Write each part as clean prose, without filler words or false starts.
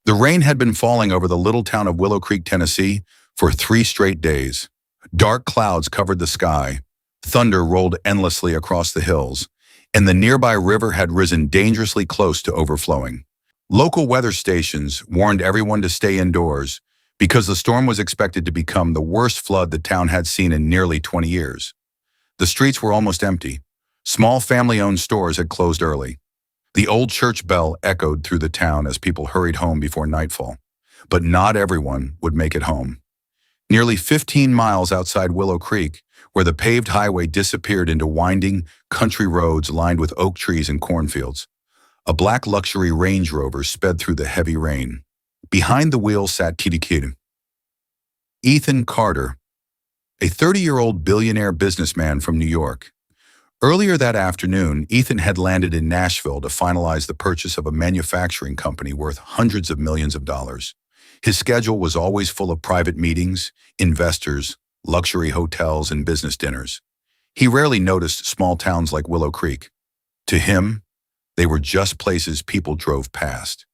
The rain had been falling over the little town of Willow Creek, Tennessee, for 3 straight days. Dark clouds covered the sky, thunder rolled endlessly across the hills, and the nearby river had risen dangerously close to overflowing. Local weather stations warned everyone to stay indoors because the storm was expected to become the worst flood the town had seen in nearly 20 years. The streets were almost empty. Small family-owned stores had closed early. The old church bell echoed through the town as people hurried home before nightfall. But not everyone would make it home. Nearly 15 miles outside Willow Creek, where the paved highway disappeared into winding country roads lined with oak trees and cornfields, a black luxury Range Rover sped through the heavy rain. Behind the wheel sat Kid, Ethan Carter, a 30-year-old billionaire businessman from New York. Earlier that afternoon, Ethan had landed in Nashville to finalize the purchase of a manufacturing company worth hundreds of millions of dollars. His schedule was always full of private meetings, investors, luxury hotels, and business dinners. He rarely noticed small towns like Willow Creek. To him, they were just places people drove past.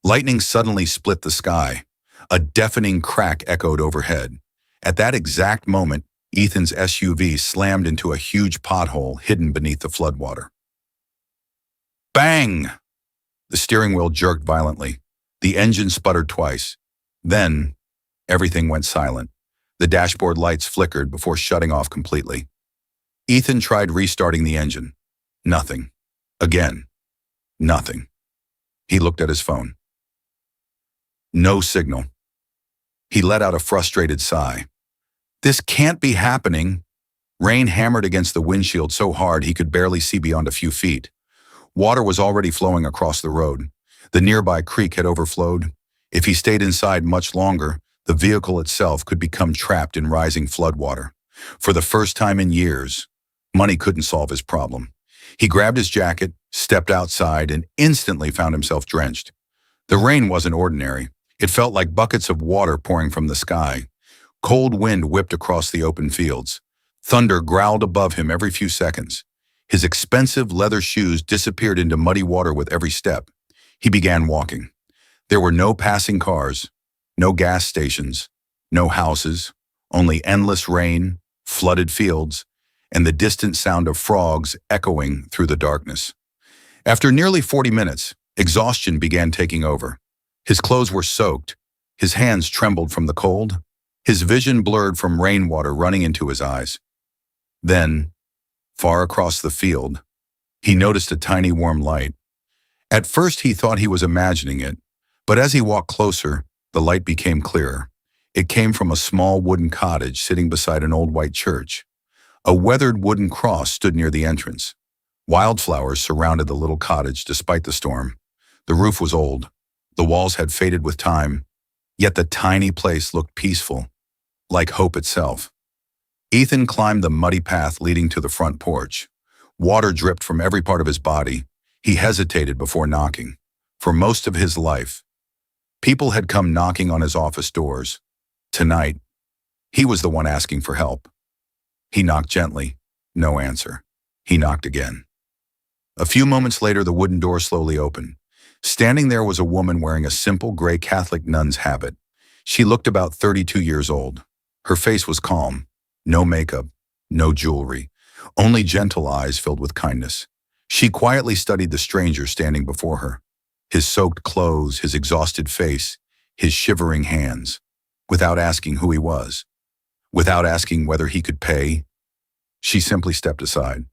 Lightning suddenly split the sky. A deafening crack echoed overhead. At that exact moment, Ethan's SUV slammed into a huge pothole hidden beneath the floodwater. Bang! The steering wheel jerked violently. The engine sputtered twice. Then, everything went silent. The dashboard lights flickered before shutting off completely. Ethan tried restarting the engine. Nothing. Again. Nothing. He looked at his phone. No signal. He let out a frustrated sigh. This can't be happening. Rain hammered against the windshield so hard he could barely see beyond a few feet. Water was already flowing across the road. The nearby creek had overflowed. If he stayed inside much longer, the vehicle itself could become trapped in rising floodwater. For the first time in years, money couldn't solve his problem. He grabbed his jacket, stepped outside, and instantly found himself drenched. The rain wasn't ordinary. It felt like buckets of water pouring from the sky. Cold wind whipped across the open fields. Thunder growled above him every few seconds. His expensive leather shoes disappeared into muddy water with every step. He began walking. There were no passing cars, no gas stations, no houses, only endless rain, flooded fields, and the distant sound of frogs echoing through the darkness. After nearly 40 minutes, exhaustion began taking over. His clothes were soaked. His hands trembled from the cold. His vision blurred from rainwater running into his eyes. Then, far across the field, he noticed a tiny warm light. At first he thought he was imagining it, but as he walked closer, the light became clearer. It came from a small wooden cottage sitting beside an old white church. A weathered wooden cross stood near the entrance. Wildflowers surrounded the little cottage despite the storm. The roof was old. The walls had faded with time, yet the tiny place looked peaceful, like hope itself. Ethan climbed the muddy path leading to the front porch. Water dripped from every part of his body. He hesitated before knocking. For most of his life, people had come knocking on his office doors. Tonight, he was the one asking for help. He knocked gently. No answer. He knocked again. A few moments later, the wooden door slowly opened. Standing there was a woman wearing a simple gray Catholic nun's habit. She looked about 32 years old. Her face was calm. No makeup, no jewelry, only gentle eyes filled with kindness. She quietly studied the stranger standing before her. His soaked clothes, his exhausted face, his shivering hands. Without asking who he was, without asking whether he could pay, she simply stepped aside.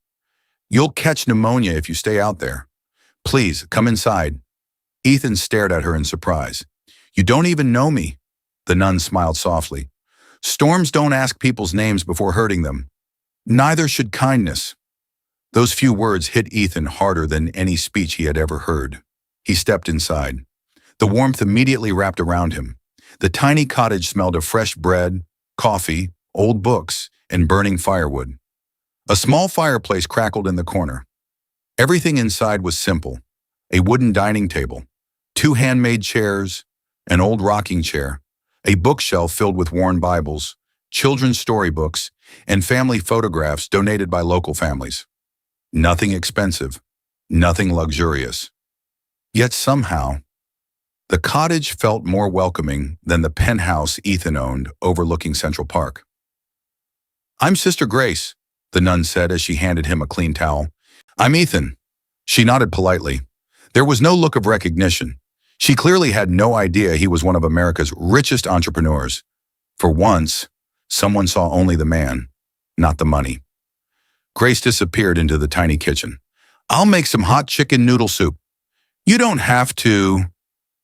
"You'll catch pneumonia if you stay out there. Please, come inside." Ethan stared at her in surprise. "You don't even know me." The nun smiled softly. "Storms don't ask people's names before hurting them. Neither should kindness." Those few words hit Ethan harder than any speech he had ever heard. He stepped inside. The warmth immediately wrapped around him. The tiny cottage smelled of fresh bread, coffee, old books, and burning firewood. A small fireplace crackled in the corner. Everything inside was simple. A wooden dining table, 2 handmade chairs, an old rocking chair, a bookshelf filled with worn Bibles, children's storybooks, and family photographs donated by local families. Nothing expensive, nothing luxurious. Yet somehow, The cottage felt more welcoming than the penthouse Ethan owned overlooking Central Park. "I'm Sister Grace," the nun said as she handed him a clean towel. "I'm Ethan." She nodded politely. There was no look of recognition. She clearly had no idea he was one of America's richest entrepreneurs. For once, someone saw only the man, not the money. Grace disappeared into the tiny kitchen. "I'll make some hot chicken noodle soup." "You don't have to."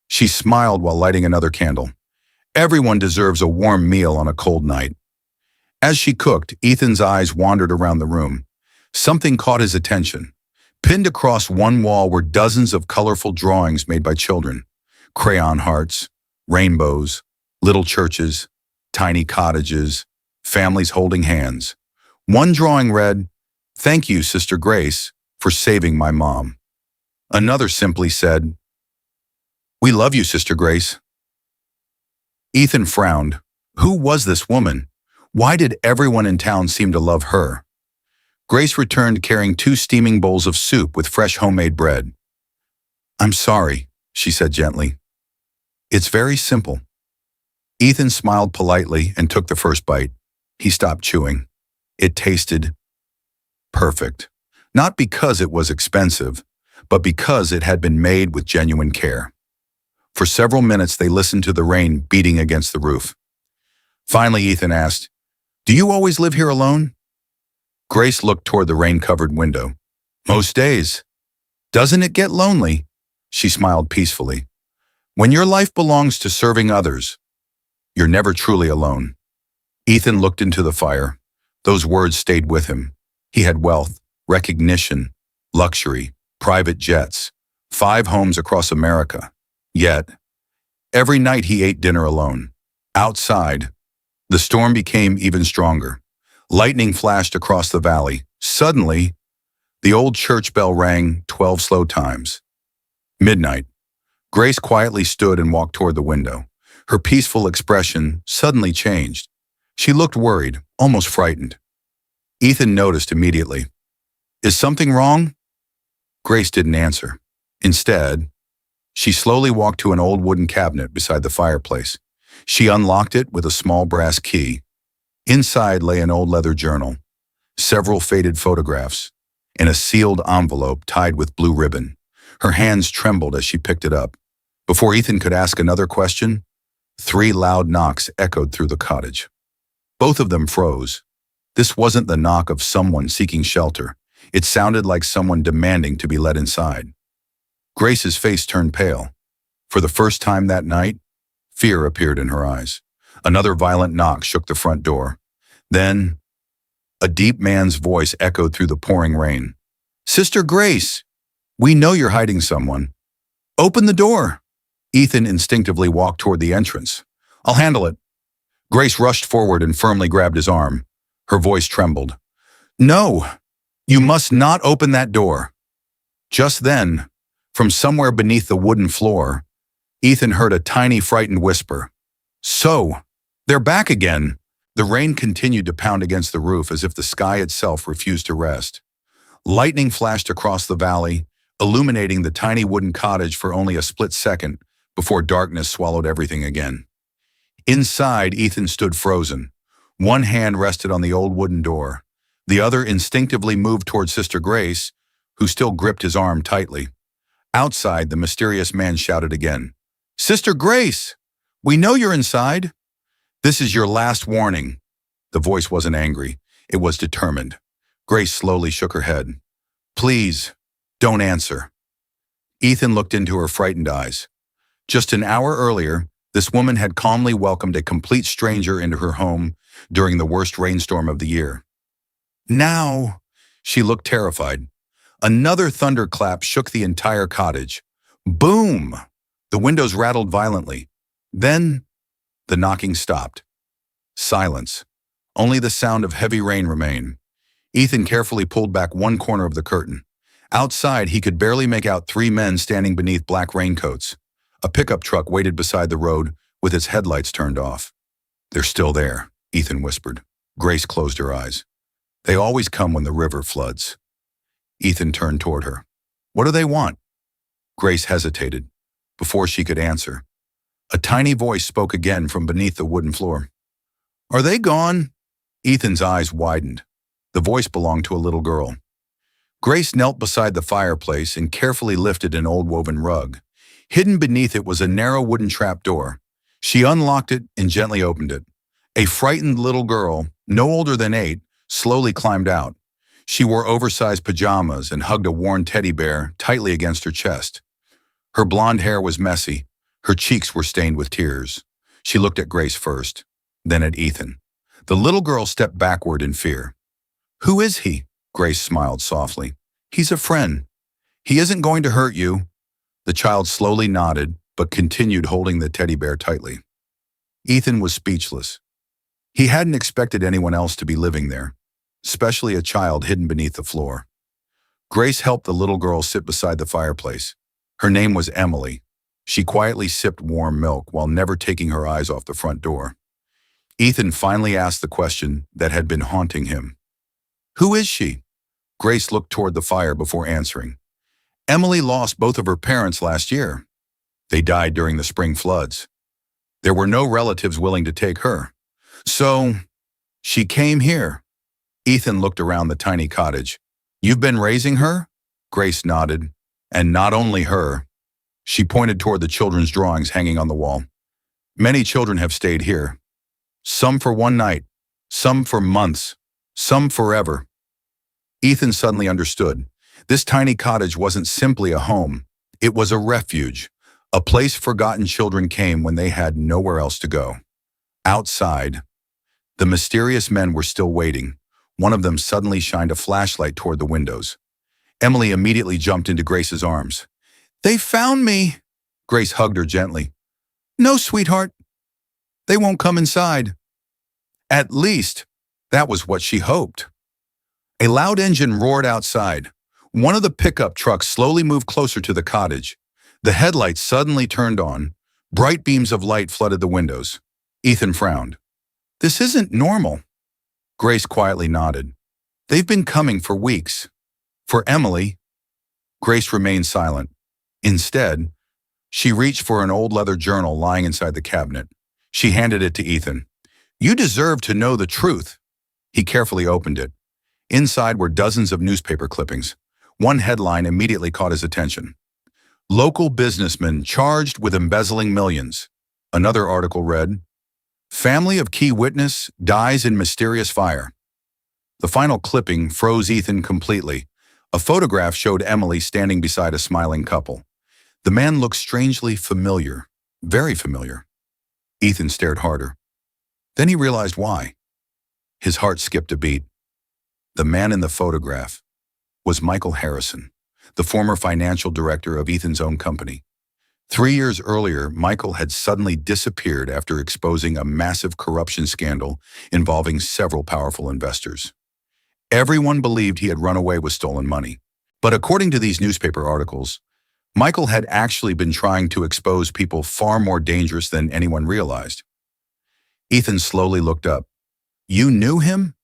She smiled while lighting another candle. "Everyone deserves a warm meal on a cold night." As she cooked, Ethan's eyes wandered around the room. Something caught his attention. Pinned across one wall were dozens of colorful drawings made by children. Crayon hearts, rainbows, little churches, tiny cottages, families holding hands. One drawing read, "Thank you, Sister Grace, for saving my mom." Another simply said, "We love you, Sister Grace." Ethan frowned. Who was this woman? Why did everyone in town seem to love her? Grace returned carrying 2 steaming bowls of soup with fresh homemade bread. "I'm sorry," she said gently. "It's very simple." Ethan smiled politely and took the first bite. He stopped chewing. It tasted perfect. Not because it was expensive, but because it had been made with genuine care. For several minutes they listened to the rain beating against the roof. Finally, Ethan asked, "Do you always live here alone?" Grace looked toward the rain-covered window. "Most days." "Doesn't it get lonely?" She smiled peacefully. "When your life belongs to serving others, you're never truly alone." Ethan looked into the fire. Those words stayed with him. He had wealth, recognition, luxury, private jets, 5 homes across America. Yet, every night he ate dinner alone. Outside, the storm became even stronger. Lightning flashed across the valley. Suddenly, the old church bell rang 12 slow times. Midnight. Grace quietly stood and walked toward the window. Her peaceful expression suddenly changed. She looked worried, almost frightened. Ethan noticed immediately. "Is something wrong?" Grace didn't answer. Instead, she slowly walked to an old wooden cabinet beside the fireplace. She unlocked it with a small brass key. Inside lay an old leather journal, several faded photographs, and a sealed envelope tied with blue ribbon. Her hands trembled as she picked it up. Before Ethan could ask another question, 3 loud knocks echoed through the cottage. Both of them froze. This wasn't the knock of someone seeking shelter. It sounded like someone demanding to be let inside. Grace's face turned pale. For the first time that night, fear appeared in her eyes. Another violent knock shook the front door. Then, a deep man's voice echoed through the pouring rain. "Sister Grace, we know you're hiding someone. Open the door." Ethan instinctively walked toward the entrance. "I'll handle it." Grace rushed forward and firmly grabbed his arm. Her voice trembled. "No, you must not open that door." Just then, from somewhere beneath the wooden floor, Ethan heard a tiny, frightened whisper. "So, they're back again." The rain continued to pound against the roof as if the sky itself refused to rest. Lightning flashed across the valley, illuminating the tiny wooden cottage for only a split second before darkness swallowed everything again. Inside, Ethan stood frozen. One hand rested on the old wooden door. The other instinctively moved toward Sister Grace, who still gripped his arm tightly. Outside, the mysterious man shouted again. "Sister Grace, we know you're inside. This is your last warning." The voice wasn't angry. It was determined. Grace slowly shook her head. "Please, don't answer." Ethan looked into her frightened eyes. Just an hour earlier, this woman had calmly welcomed a complete stranger into her home during the worst rainstorm of the year. Now, she looked terrified. Another thunderclap shook the entire cottage. Boom! The windows rattled violently. Then, the knocking stopped. Silence. Only the sound of heavy rain remained. Ethan carefully pulled back one corner of the curtain. Outside, he could barely make out 3 men standing beneath black raincoats. A pickup truck waited beside the road with its headlights turned off. "They're still there," Ethan whispered. Grace closed her eyes. "They always come when the river floods." Ethan turned toward her. "What do they want?" Grace hesitated. Before she could answer, a tiny voice spoke again from beneath the wooden floor. "Are they gone?" Ethan's eyes widened. The voice belonged to a little girl. Grace knelt beside the fireplace and carefully lifted an old woven rug. Hidden beneath it was a narrow wooden trapdoor. She unlocked it and gently opened it. A frightened little girl, no older than 8, slowly climbed out. She wore oversized pajamas and hugged a worn teddy bear tightly against her chest. Her blonde hair was messy. Her cheeks were stained with tears. She looked at Grace first, then at Ethan. The little girl stepped backward in fear. "Who is he?" Grace smiled softly. "He's a friend. He isn't going to hurt you." The child slowly nodded, but continued holding the teddy bear tightly. Ethan was speechless. He hadn't expected anyone else to be living there, especially a child hidden beneath the floor. Grace helped the little girl sit beside the fireplace. Her name was Emily. She quietly sipped warm milk while never taking her eyes off the front door. Ethan finally asked the question that had been haunting him. "Who is she?" Grace looked toward the fire before answering. "Emily lost both of her parents last year. They died during the spring floods. There were no relatives willing to take her. So, she came here." Ethan looked around the tiny cottage. "You've been raising her?" Grace nodded. "And not only her." She pointed toward the children's drawings hanging on the wall. "Many children have stayed here. Some for one night, some for months, some forever." Ethan suddenly understood. This tiny cottage wasn't simply a home. It was a refuge, a place forgotten children came when they had nowhere else to go. Outside, the mysterious men were still waiting. One of them suddenly shined a flashlight toward the windows. Emily immediately jumped into Grace's arms. "They found me!" Grace hugged her gently. "No, sweetheart. They won't come inside." At least, that was what she hoped. A loud engine roared outside. One of the pickup trucks slowly moved closer to the cottage. The headlights suddenly turned on. Bright beams of light flooded the windows. Ethan frowned. "This isn't normal." Grace quietly nodded. "They've been coming for weeks." For Emily, Grace remained silent. Instead, she reached for an old leather journal lying inside the cabinet. She handed it to Ethan. "You deserve to know the truth." He carefully opened it. Inside were dozens of newspaper clippings. One headline immediately caught his attention. "Local businessman charged with embezzling millions." Another article read, "Family of key witness dies in mysterious fire." The final clipping froze Ethan completely. A photograph showed Emily standing beside a smiling couple. The man looked strangely familiar, very familiar. Ethan stared harder. Then he realized why. His heart skipped a beat. The man in the photograph was Michael Harrison, the former financial director of Ethan's own company. 3 years earlier, Michael had suddenly disappeared after exposing a massive corruption scandal involving several powerful investors. Everyone believed he had run away with stolen money. But according to these newspaper articles, Michael had actually been trying to expose people far more dangerous than anyone realized. Ethan slowly looked up. "You knew him?"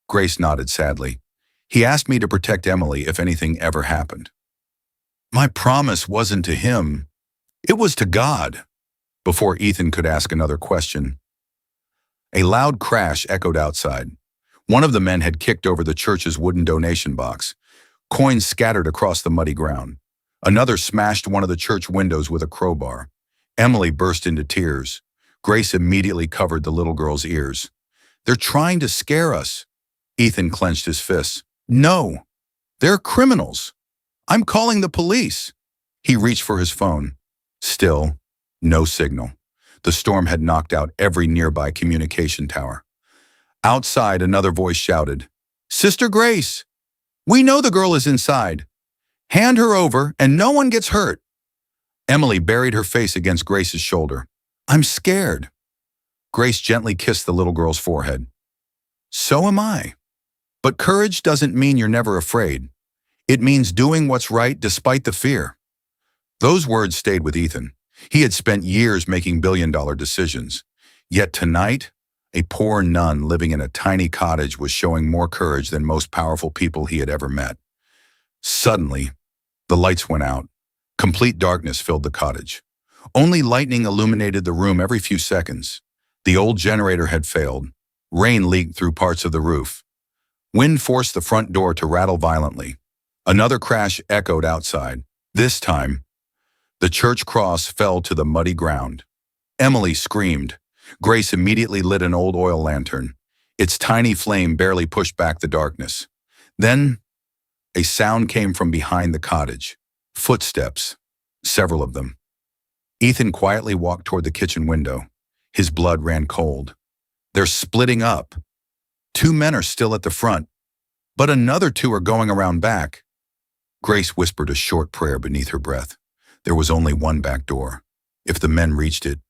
Grace nodded sadly. "He asked me to protect Emily if anything ever happened." "My promise wasn't to him. It was to God." Before Ethan could ask another question, a loud crash echoed outside. One of the men had kicked over the church's wooden donation box. Coins scattered across the muddy ground. Another smashed one of the church windows with a crowbar. Emily burst into tears. Grace immediately covered the little girl's ears. "They're trying to scare us." Ethan clenched his fists. "No, they're criminals. I'm calling the police." He reached for his phone. Still, no signal. The storm had knocked out every nearby communication tower. Outside, another voice shouted, "Sister Grace, we know the girl is inside. Hand her over and no one gets hurt." Emily buried her face against Grace's shoulder. "I'm scared." Grace gently kissed the little girl's forehead. "So am I. But courage doesn't mean you're never afraid. It means doing what's right despite the fear." Those words stayed with Ethan. He had spent years making billion-dollar decisions. Yet tonight, a poor nun living in a tiny cottage was showing more courage than most powerful people he had ever met. Suddenly, the lights went out. Complete darkness filled the cottage. Only lightning illuminated the room every few seconds. The old generator had failed. Rain leaked through parts of the roof. Wind forced the front door to rattle violently. Another crash echoed outside. This time, the church cross fell to the muddy ground. Emily screamed. Grace immediately lit an old oil lantern. Its tiny flame barely pushed back the darkness. Then, a sound came from behind the cottage. Footsteps. Several of them. Ethan quietly walked toward the kitchen window. His blood ran cold. They're splitting up. Two men are still at the front, but another two are going around back. Grace whispered a short prayer beneath her breath. There was only one back door. If the men reached it,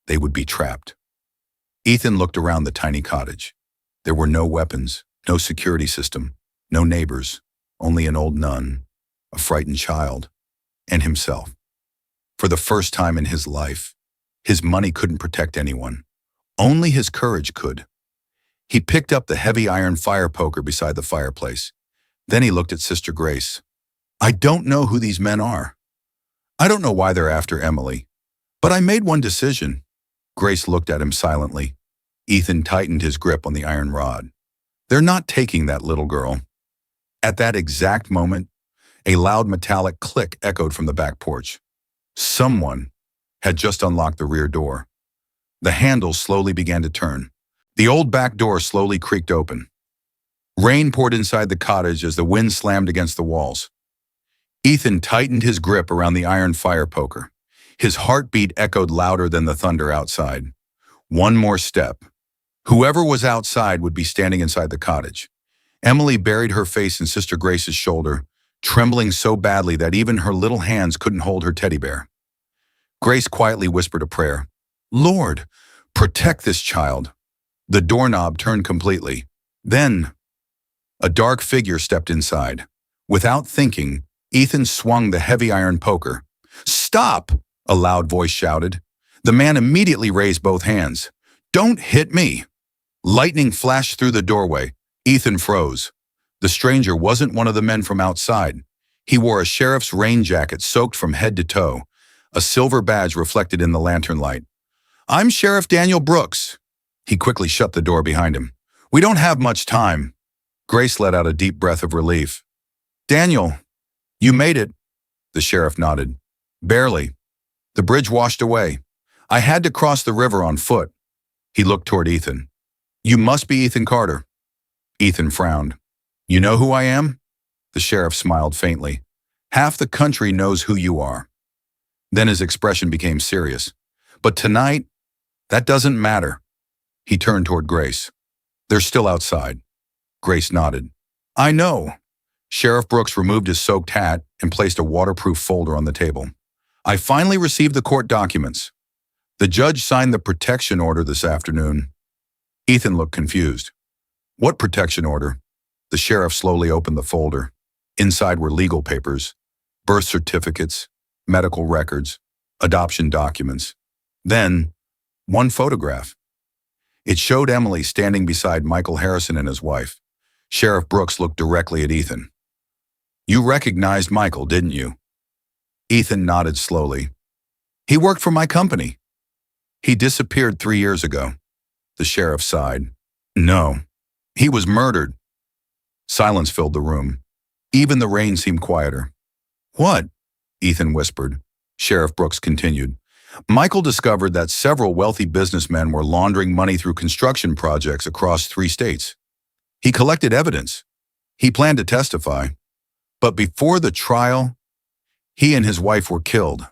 they would be trapped. Ethan looked around the tiny cottage. There were no weapons, no security system, no neighbors, only an old nun, a frightened child, and himself. For the first time in his life, his money couldn't protect anyone. Only his courage could. He picked up the heavy iron fire poker beside the fireplace. Then he looked at Sister Grace. I don't know who these men are. I don't know why they're after Emily. But I made one decision. Grace looked at him silently. Ethan tightened his grip on the iron rod. They're not taking that little girl. At that exact moment, a loud metallic click echoed from the back porch. Someone had just unlocked the rear door. The handle slowly began to turn. The old back door slowly creaked open. Rain poured inside the cottage as the wind slammed against the walls. Ethan tightened his grip around the iron fire poker. His heartbeat echoed louder than the thunder outside. One more step. Whoever was outside would be standing inside the cottage. Emily buried her face in Sister Grace's shoulder, trembling so badly that even her little hands couldn't hold her teddy bear. Grace quietly whispered a prayer. Lord, protect this child. The doorknob turned completely. Then, a dark figure stepped inside. Without thinking, Ethan swung the heavy iron poker. Stop! A loud voice shouted. The man immediately raised both hands. Don't hit me! Lightning flashed through the doorway. Ethan froze. The stranger wasn't one of the men from outside. He wore a sheriff's rain jacket soaked from head to toe. A silver badge reflected in the lantern light. I'm Sheriff Daniel Brooks. He quickly shut the door behind him. We don't have much time. Grace let out a deep breath of relief. Daniel, you made it. The sheriff nodded. Barely. The bridge washed away. I had to cross the river on foot. He looked toward Ethan. You must be Ethan Carter. Ethan frowned. You know who I am? The sheriff smiled faintly. Half the country knows who you are. Then his expression became serious. But tonight, that doesn't matter. He turned toward Grace. They're still outside. Grace nodded. I know. Sheriff Brooks removed his soaked hat and placed a waterproof folder on the table. I finally received the court documents. The judge signed the protection order this afternoon. Ethan looked confused. What protection order? The sheriff slowly opened the folder. Inside were legal papers, birth certificates, medical records, adoption documents. Then, one photograph. It showed Emily standing beside Michael Harrison and his wife. Sheriff Brooks looked directly at Ethan. You recognized Michael, didn't you? Ethan nodded slowly. He worked for my company. He disappeared 3 years ago. The sheriff sighed. No, he was murdered. Silence filled the room. Even the rain seemed quieter. What? Ethan whispered. Sheriff Brooks continued. Michael discovered that several wealthy businessmen were laundering money through construction projects across 3 states. He collected evidence. He planned to testify. But before the trial, he and his wife were killed.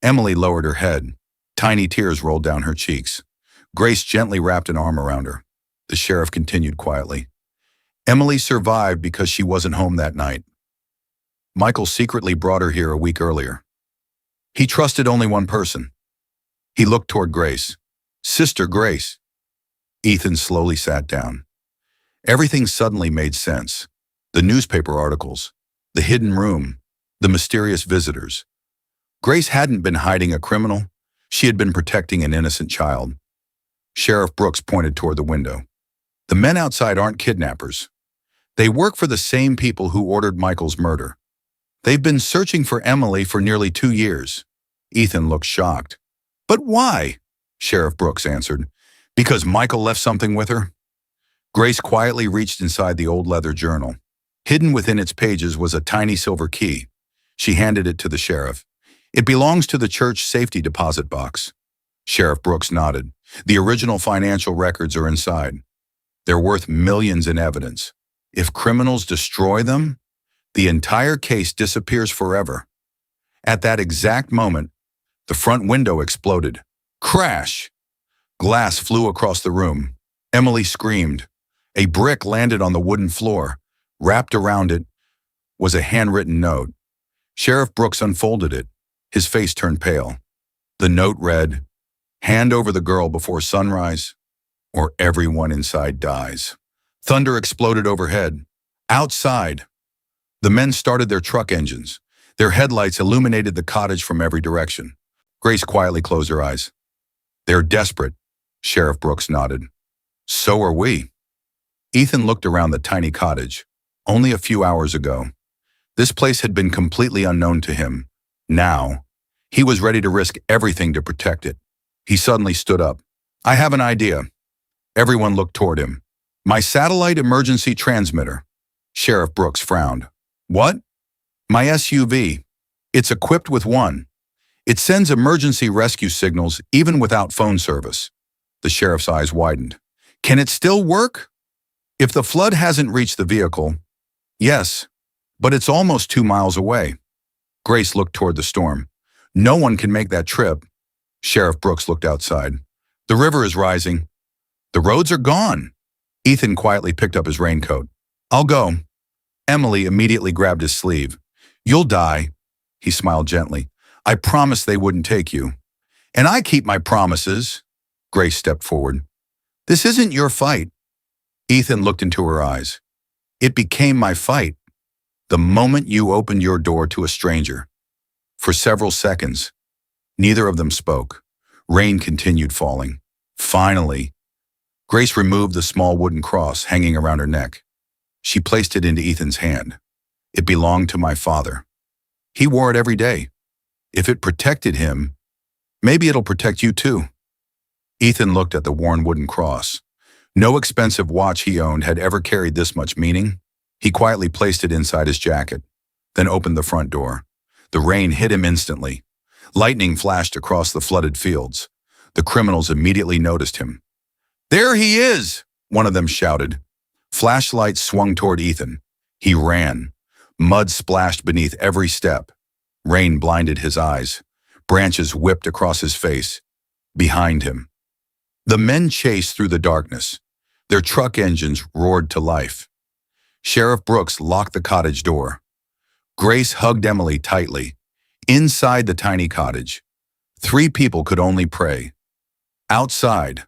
Emily lowered her head. Tiny tears rolled down her cheeks. Grace gently wrapped an arm around her. The sheriff continued quietly. Emily survived because she wasn't home that night. Michael secretly brought her here a week earlier. He trusted only one person. He looked toward Grace. Sister Grace. Ethan slowly sat down. Everything suddenly made sense. The newspaper articles, the hidden room, the mysterious visitors. Grace hadn't been hiding a criminal. She had been protecting an innocent child. Sheriff Brooks pointed toward the window. The men outside aren't kidnappers. They work for the same people who ordered Michael's murder. They've been searching for Emily for nearly 2 years. Ethan looked shocked. But why? Sheriff Brooks answered. Because Michael left something with her? Grace quietly reached inside the old leather journal. Hidden within its pages was a tiny silver key. She handed it to the sheriff. It belongs to the church safety deposit box. Sheriff Brooks nodded. The original financial records are inside. They're worth millions in evidence. If criminals destroy them, the entire case disappears forever. At that exact moment, the front window exploded. Crash! Glass flew across the room. Emily screamed. A brick landed on the wooden floor. Wrapped around it was a handwritten note. Sheriff Brooks unfolded it. His face turned pale. The note read, "Hand over the girl before sunrise, or everyone inside dies." Thunder exploded overhead. Outside, the men started their truck engines. Their headlights illuminated the cottage from every direction. Grace quietly closed her eyes. "They're desperate," Sheriff Brooks nodded. "So are we." Ethan looked around the tiny cottage. Only a few hours ago, this place had been completely unknown to him. Now, he was ready to risk everything to protect it. He suddenly stood up. "I have an idea." Everyone looked toward him. "My satellite emergency transmitter." Sheriff Brooks frowned. "What?" "My SUV. It's equipped with one. It sends emergency rescue signals even without phone service." The sheriff's eyes widened. "Can it still work?" "If the flood hasn't reached the vehicle, yes, but it's almost 2 miles away." Grace looked toward the storm. "No one can make that trip." Sheriff Brooks looked outside. "The river is rising. The roads are gone." Ethan quietly picked up his raincoat. "I'll go." Emily immediately grabbed his sleeve. "You'll die." He smiled gently. "I promised they wouldn't take you." "And I keep my promises." Grace stepped forward. "This isn't your fight." Ethan looked into her eyes. "It became my fight the moment you opened your door to a stranger." For several seconds, neither of them spoke. Rain continued falling. Finally, Grace removed the small wooden cross hanging around her neck. She placed it into Ethan's hand. "It belonged to my father. He wore it every day. If it protected him, maybe it'll protect you too." Ethan looked at the worn wooden cross. No expensive watch he owned had ever carried this much meaning. He quietly placed it inside his jacket, then opened the front door. The rain hit him instantly. Lightning flashed across the flooded fields. The criminals immediately noticed him. "There he is!" one of them shouted. Flashlights swung toward Ethan. He ran. Mud splashed beneath every step. Rain blinded his eyes. Branches whipped across his face. Behind him, the men chased through the darkness. Their truck engines roared to life. Sheriff Brooks locked the cottage door. Grace hugged Emily tightly. Inside the tiny cottage, 3 people could only pray. Outside,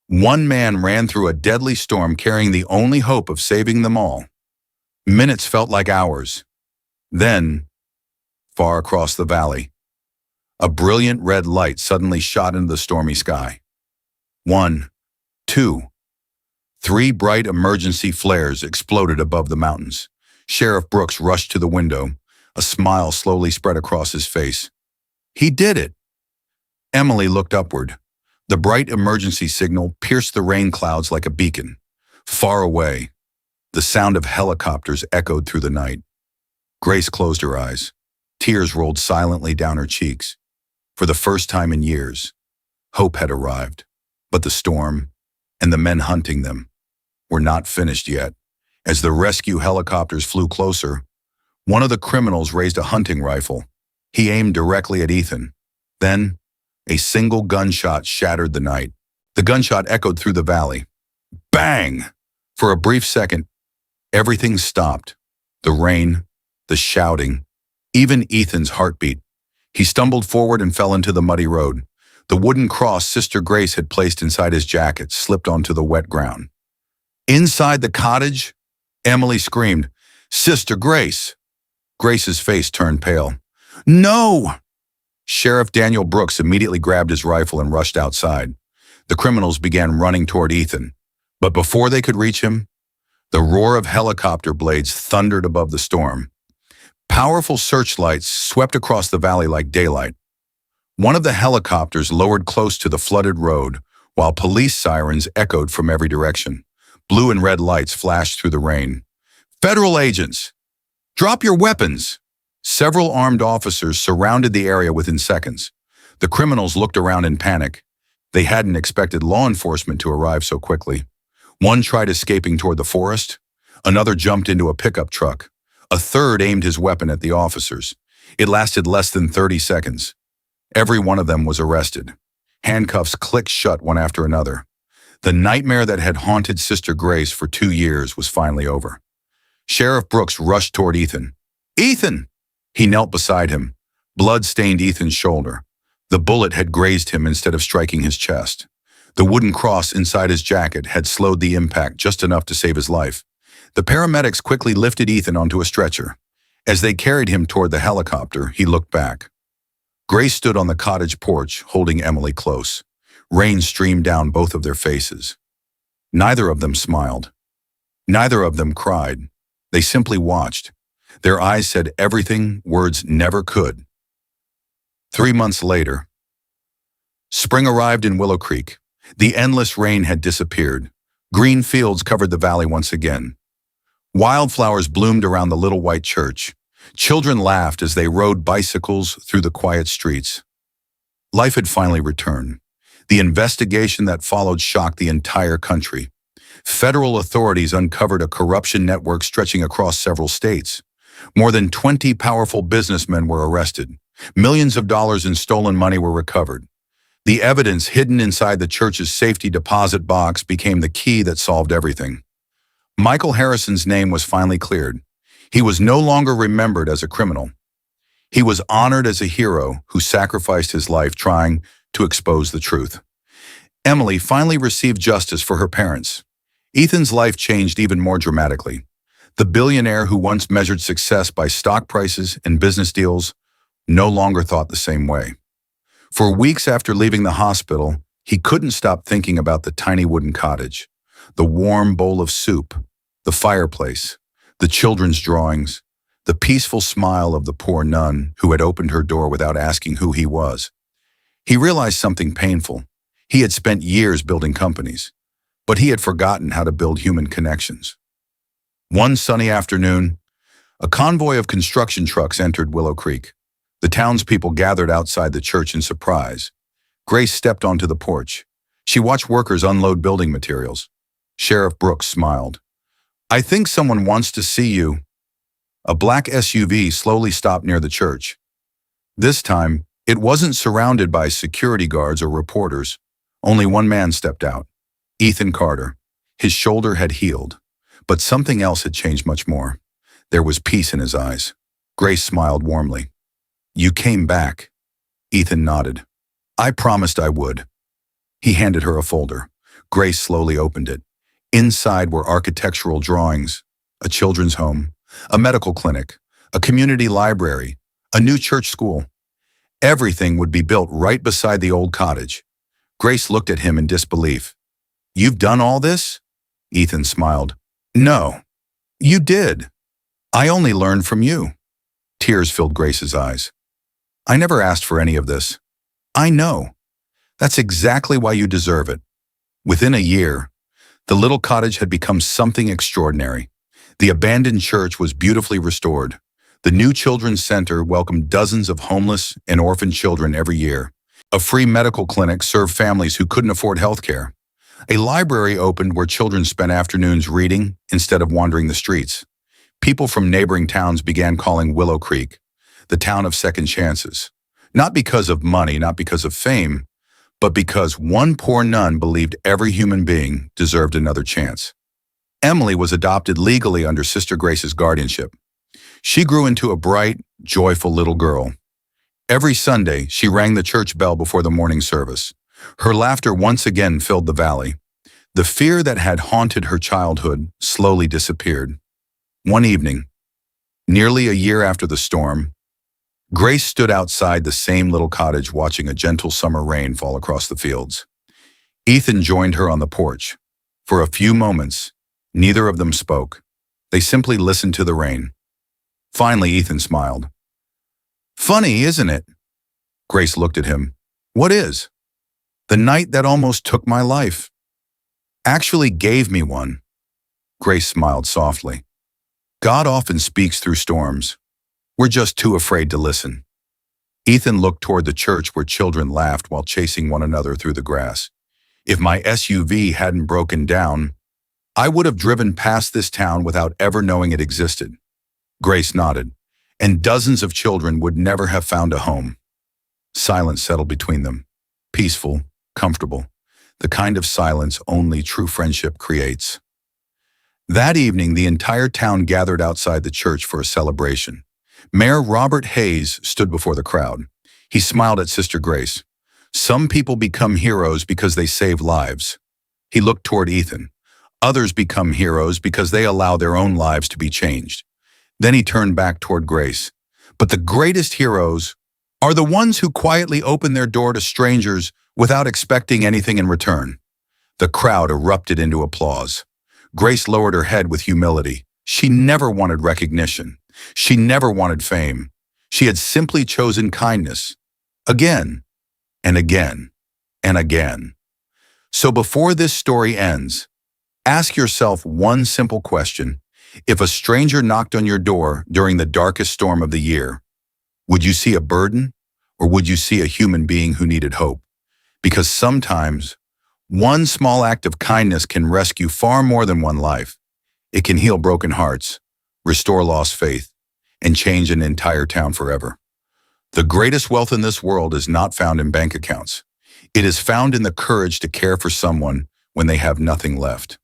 one man ran through a deadly storm carrying the only hope of saving them all. Minutes felt like hours. Then, far across the valley, a brilliant red light suddenly shot into the stormy sky. 1, 2, 3 bright emergency flares exploded above the mountains. Sheriff Brooks rushed to the window. A smile slowly spread across his face. He did it. Emily looked upward. The bright emergency signal pierced the rain clouds like a beacon. Far away, the sound of helicopters echoed through the night. Grace closed her eyes. Tears rolled silently down her cheeks. For the first time in years, hope had arrived. But the storm, and the men hunting them, were not finished yet. As the rescue helicopters flew closer, one of the criminals raised a hunting rifle. He aimed directly at Ethan. Then, a single gunshot shattered the night. The gunshot echoed through the valley. Bang! For a brief second, everything stopped. The rain, the shouting, even Ethan's heartbeat. He stumbled forward and fell into the muddy road. The wooden cross Sister Grace had placed inside his jacket slipped onto the wet ground. Inside the cottage, Emily screamed, "Sister Grace!" Grace's face turned pale. "No!" Sheriff Daniel Brooks immediately grabbed his rifle and rushed outside. The criminals began running toward Ethan. But before they could reach him, the roar of helicopter blades thundered above the storm. Powerful searchlights swept across the valley like daylight. One of the helicopters lowered close to the flooded road, while police sirens echoed from every direction. Blue and red lights flashed through the rain. Federal agents! Drop your weapons! Several armed officers surrounded the area within seconds. The criminals looked around in panic. They hadn't expected law enforcement to arrive so quickly. One tried escaping toward the forest. Another jumped into a pickup truck. A third aimed his weapon at the officers. It lasted less than 30 seconds. Every one of them was arrested. Handcuffs clicked shut one after another. The nightmare that had haunted Sister Grace for 2 years was finally over. Sheriff Brooks rushed toward Ethan. "Ethan!" He knelt beside him. Blood stained Ethan's shoulder. The bullet had grazed him instead of striking his chest. The wooden cross inside his jacket had slowed the impact just enough to save his life. The paramedics quickly lifted Ethan onto a stretcher. As they carried him toward the helicopter, he looked back. Grace stood on the cottage porch, holding Emily close. Rain streamed down both of their faces. Neither of them smiled. Neither of them cried. They simply watched. Their eyes said everything words never could. 3 months later, spring arrived in Willow Creek. The endless rain had disappeared. Green fields covered the valley once again. Wildflowers bloomed around the little white church. Children laughed as they rode bicycles through the quiet streets. Life had finally returned. The investigation that followed shocked the entire country. Federal authorities uncovered a corruption network stretching across several states. More than 20 powerful businessmen were arrested. Millions of dollars in stolen money were recovered. The evidence hidden inside the church's safety deposit box became the key that solved everything. Michael Harrison's name was finally cleared. He was no longer remembered as a criminal. He was honored as a hero who sacrificed his life trying to expose the truth. Emily finally received justice for her parents. Ethan's life changed even more dramatically. The billionaire who once measured success by stock prices and business deals no longer thought the same way. For weeks after leaving the hospital, he couldn't stop thinking about the tiny wooden cottage, the warm bowl of soup, the fireplace, the children's drawings, the peaceful smile of the poor nun who had opened her door without asking who he was. He realized something painful. He had spent years building companies, but he had forgotten how to build human connections. One sunny afternoon, a convoy of construction trucks entered Willow Creek. The townspeople gathered outside the church in surprise. Grace stepped onto the porch. She watched workers unload building materials. Sheriff Brooks smiled. "I think someone wants to see you." A black SUV slowly stopped near the church. This time, it wasn't surrounded by security guards or reporters. Only one man stepped out. Ethan Carter. His shoulder had healed, but something else had changed much more. There was peace in his eyes. Grace smiled warmly. "You came back." Ethan nodded. "I promised I would." He handed her a folder. Grace slowly opened it. Inside were architectural drawings, a children's home, a medical clinic, a community library, a new church school. Everything would be built right beside the old cottage. Grace looked at him in disbelief. "You've done all this?" Ethan smiled. "No, you did. I only learned from you." Tears filled Grace's eyes. "I never asked for any of this." "I know. That's exactly why you deserve it." Within a year, the little cottage had become something extraordinary. The abandoned church was beautifully restored. The new children's center welcomed dozens of homeless and orphaned children every year. A free medical clinic served families who couldn't afford health care. A library opened where children spent afternoons reading instead of wandering the streets. People from neighboring towns began calling Willow Creek the town of second chances. Not because of money, not because of fame, but because one poor nun believed every human being deserved another chance. Emily was adopted legally under Sister Grace's guardianship. She grew into a bright, joyful little girl. Every Sunday, she rang the church bell before the morning service. Her laughter once again filled the valley. The fear that had haunted her childhood slowly disappeared. One evening, nearly a year after the storm, Grace stood outside the same little cottage watching a gentle summer rain fall across the fields. Ethan joined her on the porch. For a few moments, neither of them spoke. They simply listened to the rain. Finally, Ethan smiled. "Funny, isn't it? Grace looked at him. What is? The night that almost took my life. Actually gave me one. Grace smiled softly. God often speaks through storms. We're just too afraid to listen. Ethan looked toward the church where children laughed while chasing one another through the grass. If my SUV hadn't broken down, I would have driven past this town without ever knowing it existed. Grace nodded, and dozens of children would never have found a home. Silence settled between them. Peaceful, comfortable, the kind of silence only true friendship creates. That evening, the entire town gathered outside the church for a celebration. Mayor Robert Hayes stood before the crowd. He smiled at Sister Grace. Some people become heroes because they save lives. He looked toward Ethan. Others become heroes because they allow their own lives to be changed. Then he turned back toward Grace. But the greatest heroes are the ones who quietly open their door to strangers without expecting anything in return. The crowd erupted into applause. Grace lowered her head with humility. She never wanted recognition. She never wanted fame. She had simply chosen kindness. Again, and again, and again. So before this story ends, ask yourself one simple question. If a stranger knocked on your door during the darkest storm of the year, would you see a burden, or would you see a human being who needed hope? Because sometimes, one small act of kindness can rescue far more than one life. It can heal broken hearts, restore lost faith, and change an entire town forever. The greatest wealth in this world is not found in bank accounts. It is found in the courage to care for someone when they have nothing left.